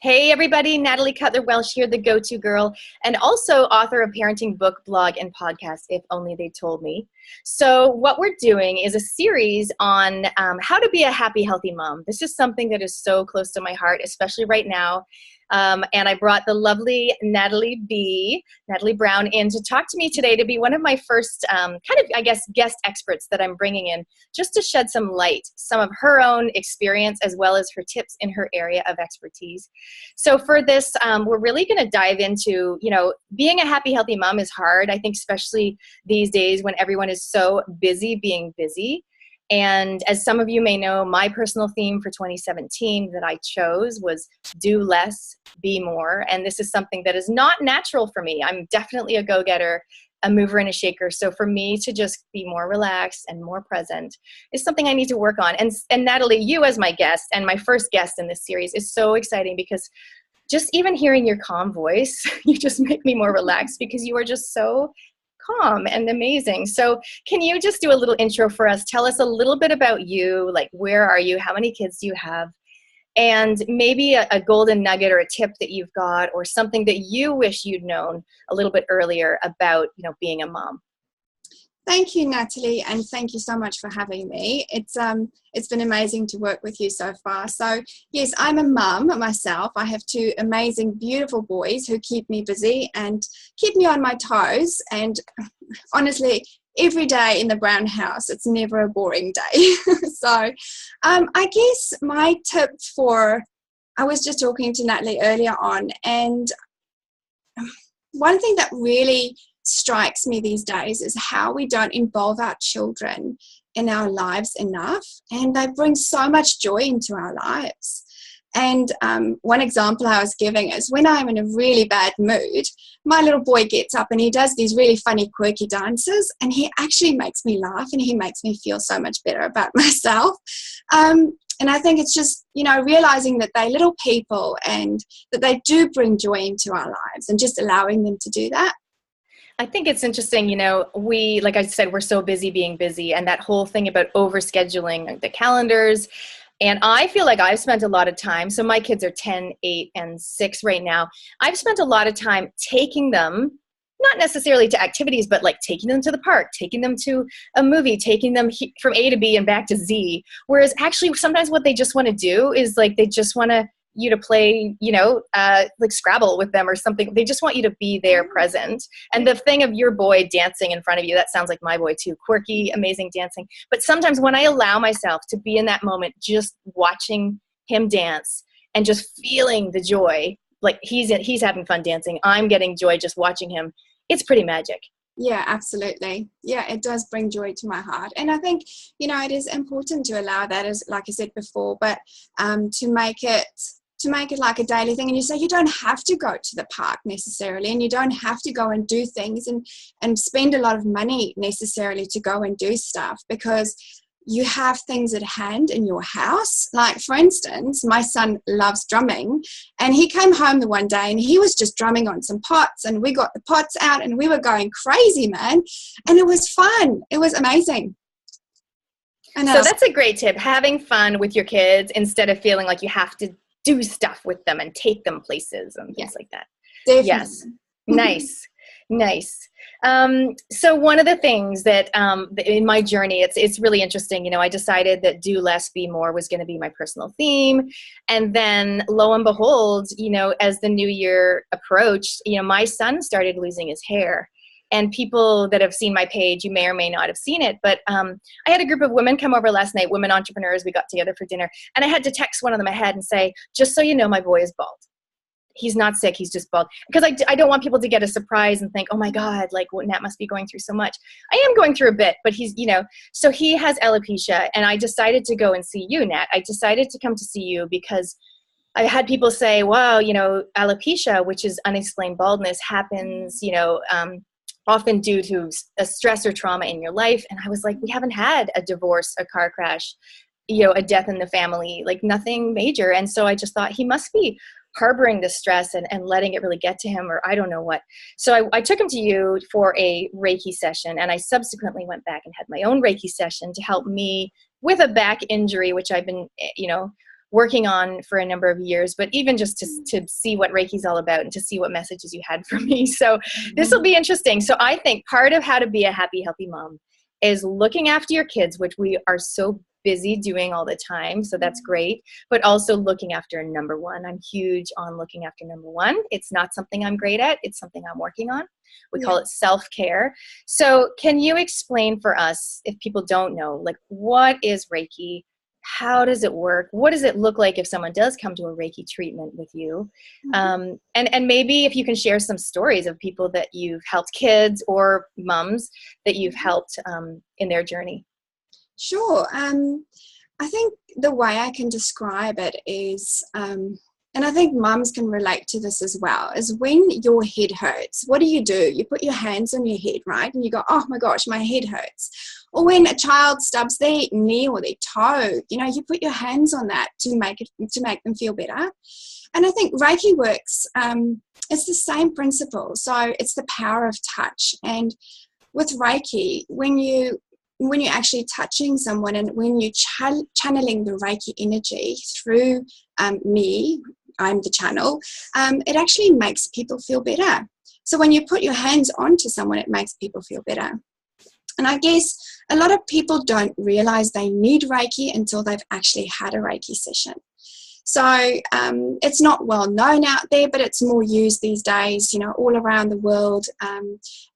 Hey everybody, Natali Cutler-Welsh here, the go-to girl, and also author of parenting book, blog, and podcast, If Only They Told Me. So what we're doing is a series on how to be a happy, healthy mom. This is something that is so close to my heart, especially right now. And I brought the lovely Natali Brown in to talk to me today to be one of my first guest experts that I'm bringing in just to shed some light, some of her own experience as well as her tips in her area of expertise. So for this, we're really going to dive into, being a happy, healthy mom is hard. I think especially these days when everyone is so busy being busy. And as some of you may know, my personal theme for 2017 that I chose was do less, be more. And this is something that is not natural for me. I'm definitely a go-getter, a mover and a shaker. So for me to just be more relaxed and more present is something I need to work on. And Natali, you as my guest and my first guest in this series is so exciting because just even hearing your calm voice, you just make me more relaxed because you are just so calm and amazing. So can you just do a little intro for us? Tell us a little bit about you, like where are you? How many kids do you have? And maybe a golden nugget or a tip that you've got or something that you wish you'd known a little bit earlier about, being a mom. Thank you, Natalie, and thank you so much for having me. It's been amazing to work with you so far. So yes, I'm a mum myself. I have two amazing, beautiful boys who keep me busy and keep me on my toes. And honestly, every day in the Brown house, it's never a boring day. So I guess my tip I was just talking to Natalie earlier on, and one thing that really strikes me these days is how we don't involve our children in our lives enough, and they bring so much joy into our lives. And one example I was giving is when I'm in a really bad mood, my little boy gets up and he does these really funny, quirky dances, and he actually makes me laugh and he makes me feel so much better about myself. And I think it's just, realizing that they're little people and that they do bring joy into our lives and just allowing them to do that. I think it's interesting, like I said, we're so busy being busy, and that whole thing about overscheduling the calendars. And I feel like I've spent a lot of time, so my kids are 10, 8, and 6 right now. I've spent a lot of time taking them, not necessarily to activities, but like taking them to the park, taking them to a movie, taking them from A to B and back to Z. Whereas actually sometimes what they just want to do is like they just want you to play, like Scrabble with them or something. They just want you to be there present. And the thing of your boy dancing in front of you, that sounds like my boy too, quirky, amazing dancing. But sometimes when I allow myself to be in that moment, just watching him dance and just feeling the joy, like he's having fun dancing, I'm getting joy just watching him. It's pretty magic. Yeah, absolutely. Yeah, it does bring joy to my heart. And I think, it is important to allow that, as like I said before, but to make it like a daily thing. And you say you don't have to go to the park necessarily, and you don't have to go and do things and spend a lot of money necessarily to go and do stuff, because you have things at hand in your house. Like, for instance, my son loves drumming, and he came home the one day and he was just drumming on some pots, and we got the pots out and we were going crazy, man. And it was fun. It was amazing. So that's a great tip, having fun with your kids instead of feeling like you have to do stuff with them and take them places and things like that. Definitely. Yes. Nice. So one of the things that in my journey, it's really interesting. I decided that do less, be more was going to be my personal theme. And then lo and behold, as the new year approached, my son started losing his hair. And people that have seen my page, you may or may not have seen it, but I had a group of women come over last night, women entrepreneurs. We got together for dinner, and I had to text one of them ahead and say, just so you know, my boy is bald. He's not sick, he's just bald. Because I don't want people to get a surprise and think, oh my God, like Nat must be going through so much. I am going through a bit, but he's, so he has alopecia, and I decided to go and see you, Nat. I decided to come to see you because I had people say, wow, alopecia, which is unexplained baldness, happens, often due to a stress or trauma in your life. And I was like, we haven't had a divorce, a car crash, a death in the family, like nothing major. And so I just thought he must be harboring this stress and letting it really get to him, or I don't know what. So I took him to you for a Reiki session, and I subsequently went back and had my own Reiki session to help me with a back injury, which I've been, working on for a number of years, but even just to see what Reiki's all about and to see what messages you had for me. So this will be interesting. So I think part of how to be a happy, healthy mom is looking after your kids, which we are so busy doing all the time. So that's great. But also looking after number one. I'm huge on looking after number one. It's not something I'm great at. It's something I'm working on. We call it self-care. So can you explain for us, if people don't know, like, what is Reiki? How does it work? What does it look like if someone does come to a Reiki treatment with you? And maybe if you can share some stories of people that you've helped, kids or mums that you've helped in their journey. Sure. I think the way I can describe it is, and I think mums can relate to this as well, is when your head hurts, what do? You put your hands on your head, right? And you go, oh my gosh, my head hurts. Or when a child stubs their knee or their toe, you put your hands on that to make them feel better. And I think Reiki works, it's the same principle. So it's the power of touch. And with Reiki, when you're actually touching someone and when you're channeling the Reiki energy through me, I'm the channel, it actually makes people feel better. So when you put your hands onto someone, it makes people feel better. And I guess a lot of people don't realize they need Reiki until they've actually had a Reiki session. So it's not well known out there, but it's more used these days, all around the world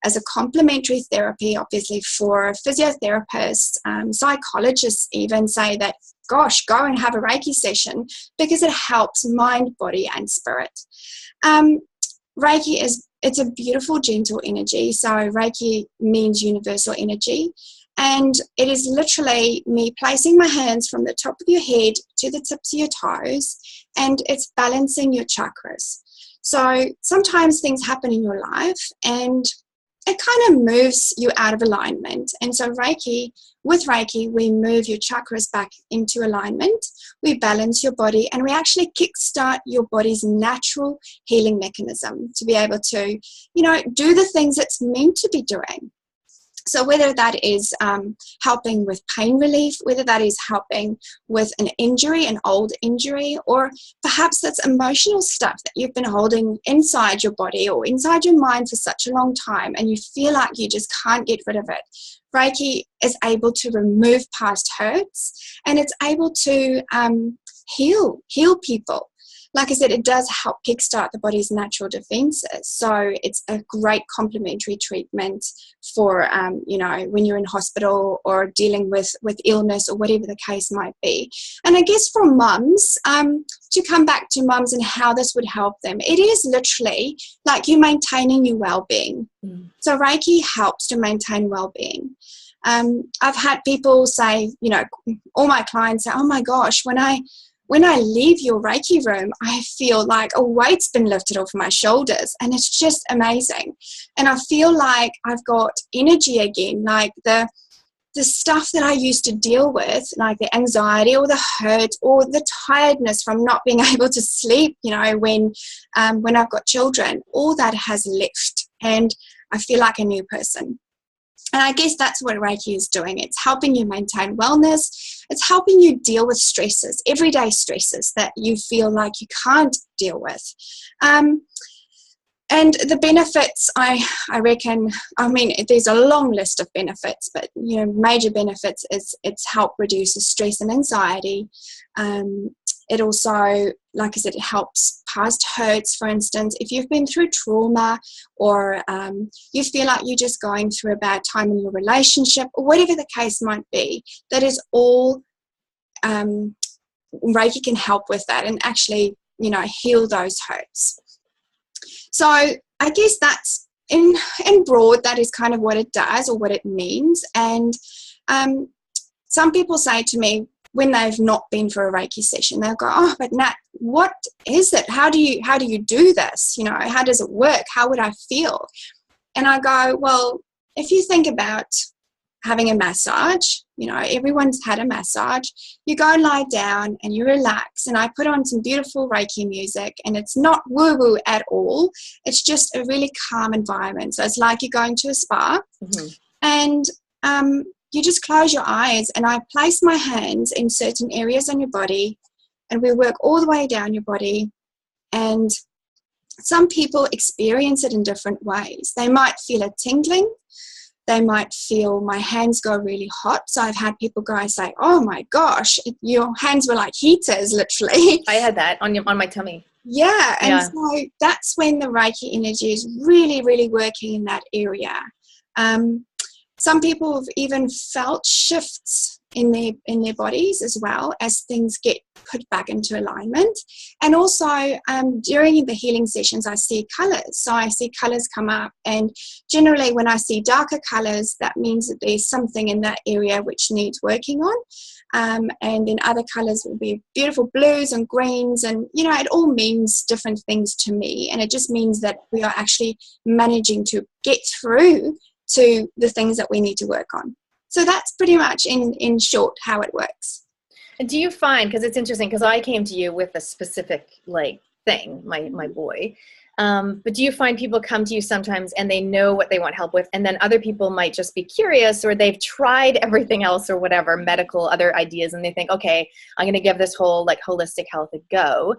as a complementary therapy, obviously for physiotherapists. Psychologists even say that, gosh, go and have a Reiki session because it helps mind, body, and spirit. Reiki it's a beautiful, gentle energy. So Reiki means universal energy. And it is literally me placing my hands from the top of your head to the tips of your toes, and it's balancing your chakras. So sometimes things happen in your life and it kind of moves you out of alignment. And so with Reiki, we move your chakras back into alignment, we balance your body, and we actually kickstart your body's natural healing mechanism to be able to, do the things it's meant to be doing. So whether that is helping with pain relief, whether that is helping with an injury, an old injury, or perhaps that's emotional stuff that you've been holding inside your body or inside your mind for such a long time and you feel like you just can't get rid of it. Reiki is able to remove past hurts and it's able to heal people. Like I said, it does help kickstart the body's natural defenses. So it's a great complementary treatment for, when you're in hospital or dealing with illness or whatever the case might be. And I guess for mums, to come back to mums and how this would help them, it is literally like you maintaining your well-being. So Reiki helps to maintain well-being. I've had people say, all my clients say, oh my gosh, when I leave your Reiki room, I feel like a weight's been lifted off my shoulders and it's just amazing. And I feel like I've got energy again, like the stuff that I used to deal with, like the anxiety or the hurt or the tiredness from not being able to sleep, when I've got children, all that has left and I feel like a new person. And I guess that's what Reiki is doing. It's helping you maintain wellness. It's helping you deal with stresses, everyday stresses that you feel like you can't deal with. And the benefits, I reckon, there's a long list of benefits, but, major benefits is it's helped reduce stress and anxiety. It also, like I said, it helps past hurts. For instance, if you've been through trauma or you feel like you're just going through a bad time in your relationship or whatever the case might be, that is all Reiki can help with that and actually, heal those hurts. So I guess that's in broad, that is kind of what it does or what it means. And some people say to me, when they've not been for a Reiki session, they'll go, oh, but Nat, what is it? How do you do this? How does it work? How would I feel? And I go, well, if you think about having a massage, everyone's had a massage, you go and lie down and you relax. And I put on some beautiful Reiki music and it's not woo-woo at all. It's just a really calm environment. So it's like you're going to a spa. Mm-hmm. And you just close your eyes and I place my hands in certain areas on your body and we work all the way down your body. And some people experience it in different ways. They might feel a tingling. They might feel my hands go really hot. So I've had people go and say, oh my gosh, your hands were like heaters, literally. I had that on my tummy. Yeah. And so that's when the Reiki energy is really, really working in that area. Some people have even felt shifts in their bodies as well as things get put back into alignment. And also during the healing sessions, I see colors. So I see colors come up, and generally when I see darker colors, that means that there's something in that area which needs working on. And then other colors will be beautiful blues and greens, and it all means different things to me. And it just means that we are actually managing to get through to the things that we need to work on. So that's pretty much in short how it works. And do you find, because it's interesting, because I came to you with a specific thing, my boy, but do you find people come to you sometimes and they know what they want help with, and then other people might just be curious, or they've tried everything else or whatever, medical, other ideas, and they think, okay, I'm going to give this whole holistic health a go.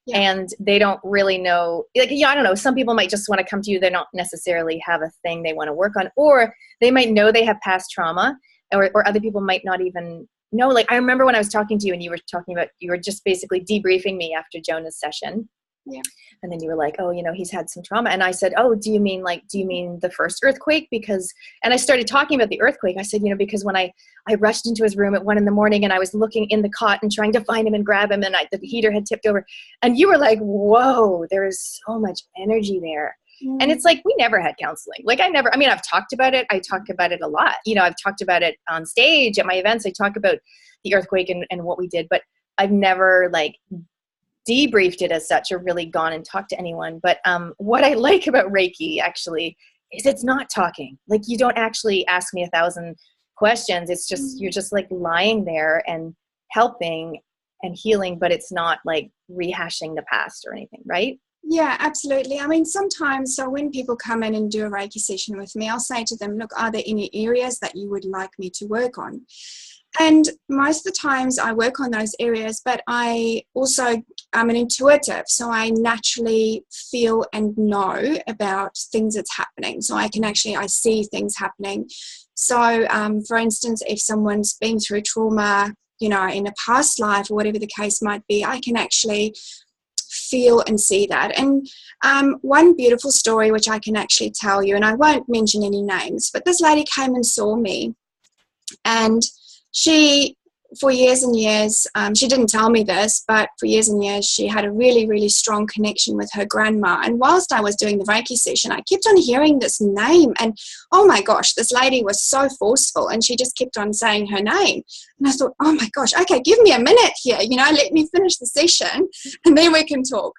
Yeah. And they don't really know, I don't know, some people might just want to come to you. They don't necessarily have a thing they want to work on, or they might know they have past trauma, or other people might not even know. I remember when I was talking to you and you were talking about, you were just basically debriefing me after Jonah's session. Yeah. And then you were like, oh, he's had some trauma. And I said, oh, do you mean the first earthquake? And I started talking about the earthquake. I said, because when I rushed into his room at 1 a.m. and I was looking in the cot and trying to find him and grab him, and the heater had tipped over, and you were like, whoa, there is so much energy there. Mm. And it's we never had counseling. I've talked about it. I talk about it a lot. I've talked about it on stage at my events. I talk about the earthquake and what we did, but I've never debriefed it as such, or really gone and talked to anyone. But what I like about Reiki actually is it's not talking. You don't actually ask me 1,000 questions. It's just, you're just lying there and helping and healing, but it's not rehashing the past or anything, right? Yeah, absolutely. Sometimes, so when people come in and do a Reiki session with me, I'll say to them, look, are there any areas that you would like me to work on? And most of the times I work on those areas, but I'm an intuitive, so I naturally feel and know about things that's happening. So I see things happening. So, for instance, if someone's been through trauma, in a past life or whatever the case might be, I can actually feel and see that. And one beautiful story which I can actually tell you, and I won't mention any names, but this lady came and saw me, and she, for years and years, she didn't tell me this, but for years and years, she had a really, really strong connection with her grandma. And whilst I was doing the Reiki session, I kept on hearing this name. And oh my gosh, this lady was so forceful, and she just kept on saying her name. And I thought, oh my gosh, okay, give me a minute here, let me finish the session and then we can talk.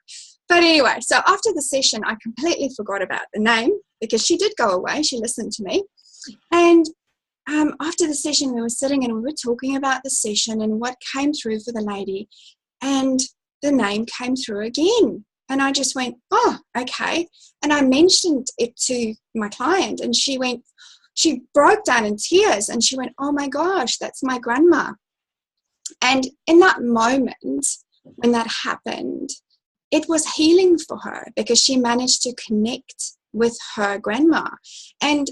But anyway, so after the session, I completely forgot about the name because she did go away. She listened to me. And after the session, we were sitting and we were talking about the session and what came through for the lady, and the name came through again. And I just went, oh, okay. And I mentioned it to my client, and she broke down in tears, and she went, oh my gosh, that's my grandma. And in that moment, when that happened, it was healing for her because she managed to connect with her grandma. And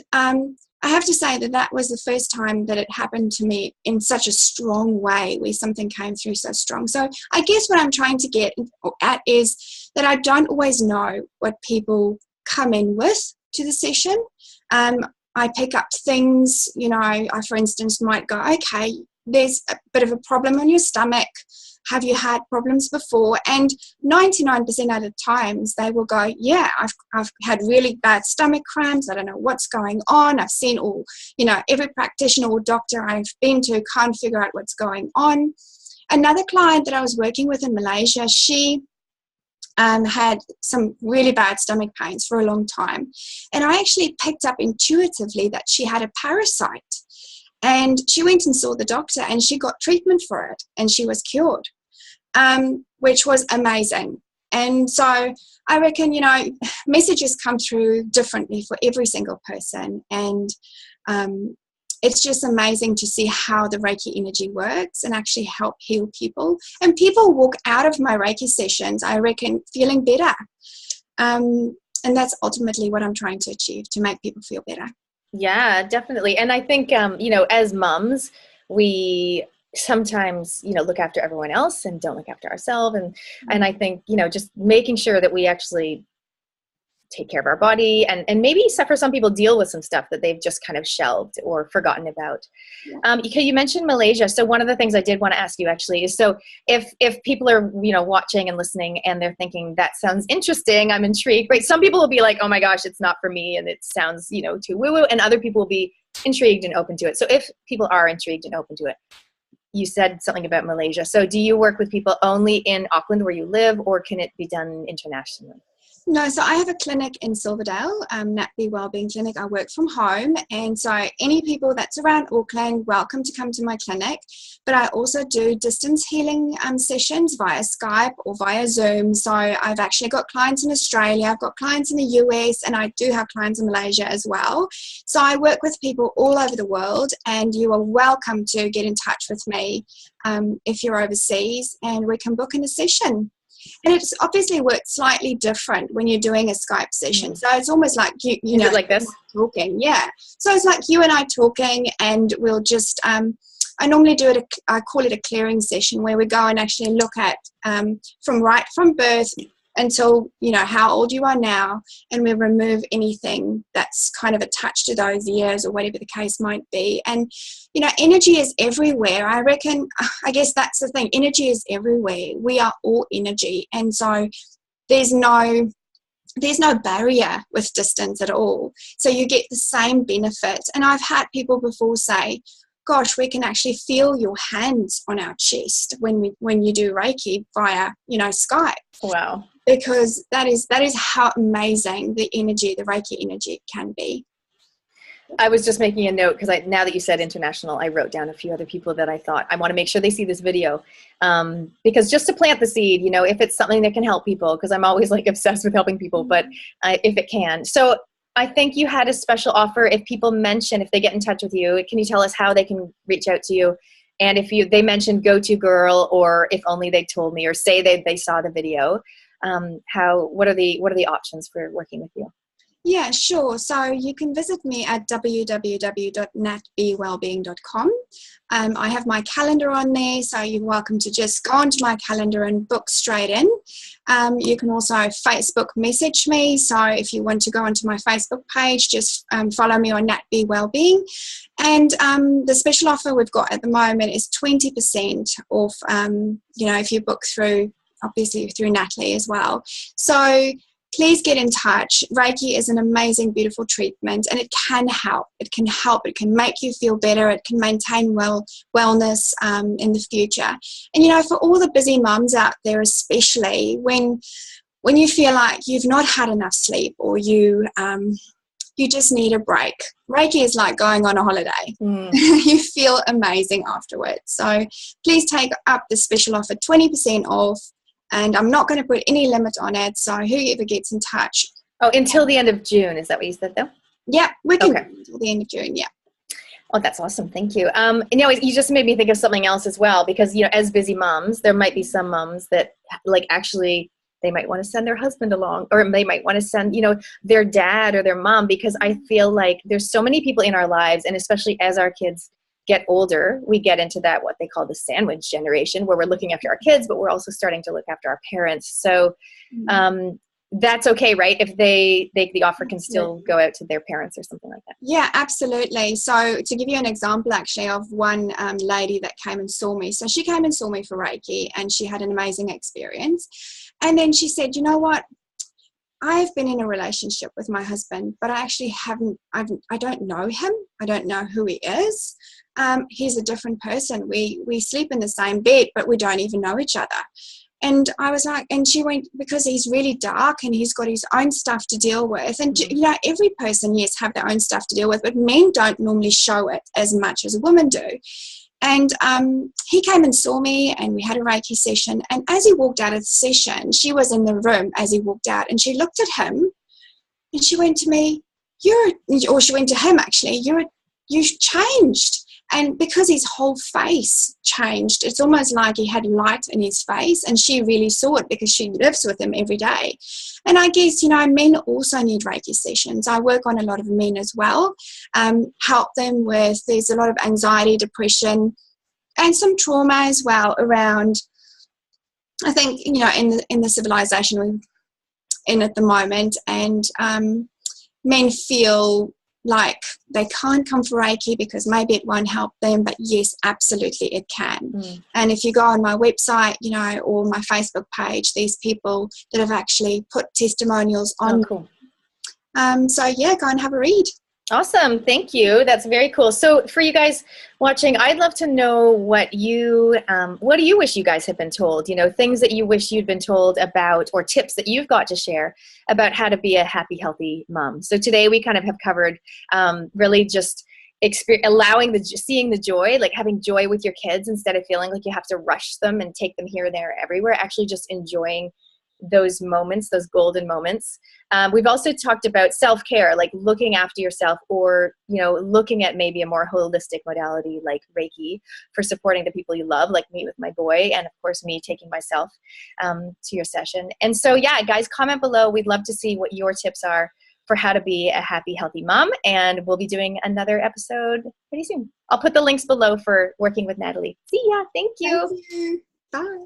I have to say that was the first time that it happened to me in such a strong way, where something came through so strong. So I guess what I'm trying to get at is that I don't always know what people come in with to the session. I pick up things, I, for instance, might go, okay, there's a bit of a problem in your stomach. Have you had problems before? And 99% of the times they will go, yeah, I've had really bad stomach cramps. I don't know what's going on. I've seen every practitioner or doctor I've been to can't figure out what's going on. Another client that I was working with in Malaysia, she had some really bad stomach pains for a long time. And I actually picked up intuitively that she had a parasite. And she went and saw the doctor, and she got treatment for it, and she was cured, which was amazing. And so I reckon, messages come through differently for every single person. And it's just amazing to see how the Reiki energy works and actually help heal people. And people walk out of my Reiki sessions, I reckon, feeling better. And that's ultimately what I'm trying to achieve, to make people feel better. Yeah, definitely. And I think, as moms, we sometimes, look after everyone else and don't look after ourselves. And I think, just making sure that we actually take care of our body and maybe for some people deal with some stuff that they've just kind of shelved or forgotten about. Yeah. You mentioned Malaysia. So one of the things I did want to ask you actually is, so if people are, watching and listening and they're thinking that sounds interesting, I'm intrigued, right? Some people will be like, oh my gosh, it's not for me. And it sounds, too woo-woo. And other people will be intrigued and open to it. So if people are intrigued and open to it, you said something about Malaysia. So do you work with people only in Auckland where you live, or can it be done internationally? No, so I have a clinic in Silverdale, Natali Wellbeing Clinic. I work from home, and so any people that's around Auckland, welcome to come to my clinic. But I also do distance healing sessions via Skype or via Zoom. So I've actually got clients in Australia, I've got clients in the US, and I do have clients in Malaysia as well. So I work with people all over the world, and you are welcome to get in touch with me if you're overseas, and we can book in a session. And it's obviously works slightly different when you're doing a Skype session. So it's almost like you know, like this talking. Yeah. So it's like you and I talking, and we'll just I normally do it. I call it a clearing session, where we go and actually look at from birth until how old you are now, and we remove anything that's kind of attached to those years or whatever the case might be. And energy is everywhere. I guess that's the thing. Energy is everywhere. We are all energy, and so there's no barrier with distance at all. So you get the same benefit. And I've had people before say, gosh, we can actually feel your hands on our chest when you do Reiki via Skype. Wow. Because that is how amazing the Reiki energy can be. I was just making a note because now that you said international, I wrote down a few other people that I thought I want to make sure they see this video, because just to plant the seed, if it's something that can help people, because I'm always like obsessed with helping people, but if it can. So I think you had a special offer. If people if they get in touch with you, can you tell us how they can reach out to you? And if they mentioned Go To Girl, or If Only They Told Me, or say they saw the video, what are the options for working with you? Yeah, sure. So you can visit me at www.natbwellbeing.com. I have my calendar on there, so you're welcome to just go onto my calendar and book straight in. You can also Facebook message me. So if you want to go onto my Facebook page, just follow me on Natali Wellbeing. And the special offer we've got at the moment is 20% off, if you book through Natali as well. So please get in touch. Reiki is an amazing, beautiful treatment, and it can help. It can help. It can make you feel better. It can maintain wellness in the future. And, for all the busy mums out there, especially when you feel like you've not had enough sleep, or you just need a break, Reiki is like going on a holiday. You feel amazing afterwards. So please take up the special offer, 20% off. And I'm not going to put any limit on it, so whoever gets in touch. Oh, until the end of June, is that what you said, though? Yeah, we can until the end of June, yeah. Oh, that's awesome. Thank you. You just made me think of something else as well, because, as busy moms, there might be some moms that, actually, they might want to send their husband along, or they might want to send, their dad or their mom, because I feel like there's so many people in our lives, and especially as our kids get older, we get into that, what they call the sandwich generation, where we're looking after our kids, but we're also starting to look after our parents. So that's okay, right? If the offer can still go out to their parents or something like that. Yeah, absolutely. So to give you an example, actually, of one lady that came and saw me. So she came and saw me for Reiki, and she had an amazing experience. And then she said, you know what? I've been in a relationship with my husband, but I actually I don't know him. I don't know who he is. He's a different person. We sleep in the same bed, but we don't even know each other. And I was like, and she went, because he's really dark and he's got his own stuff to deal with. And, every person, yes, have their own stuff to deal with, but men don't normally show it as much as women do. And he came and saw me, and we had a Reiki session. And as he walked out of the session, she was in the room as he walked out, and she looked at him, and she went to me, she went to him, actually, you changed. And because his whole face changed, it's almost like he had light in his face, and she really saw it because she lives with him every day. And I guess, men also need Reiki sessions. I work on a lot of men as well, help them with, there's a lot of anxiety, depression, and some trauma as well around, I think, in the civilization we're in at the moment, and men feel like they can't come for Reiki because maybe it won't help them, but yes, absolutely it can. And if you go on my website, or my Facebook page, there's people that have actually put testimonials on. Oh, cool. So yeah, go and have a read. Awesome. Thank you. That's very cool. So for you guys watching, I'd love to know what do you wish you guys had been told, things that you wish you'd been told about, or tips that you've got to share about how to be a happy, healthy mom. So today we kind of have covered really just seeing the joy, like having joy with your kids instead of feeling like you have to rush them and take them here, there, everywhere, actually just enjoying those moments, those golden moments. We've also talked about self-care, like looking after yourself, or, looking at maybe a more holistic modality like Reiki for supporting the people you love, like me with my boy, and of course me taking myself to your session. And so, yeah, guys, comment below. We'd love to see what your tips are for how to be a happy, healthy mom. And we'll be doing another episode pretty soon. I'll put the links below for working with Natalie. See ya. Thank you. Thank you. Bye.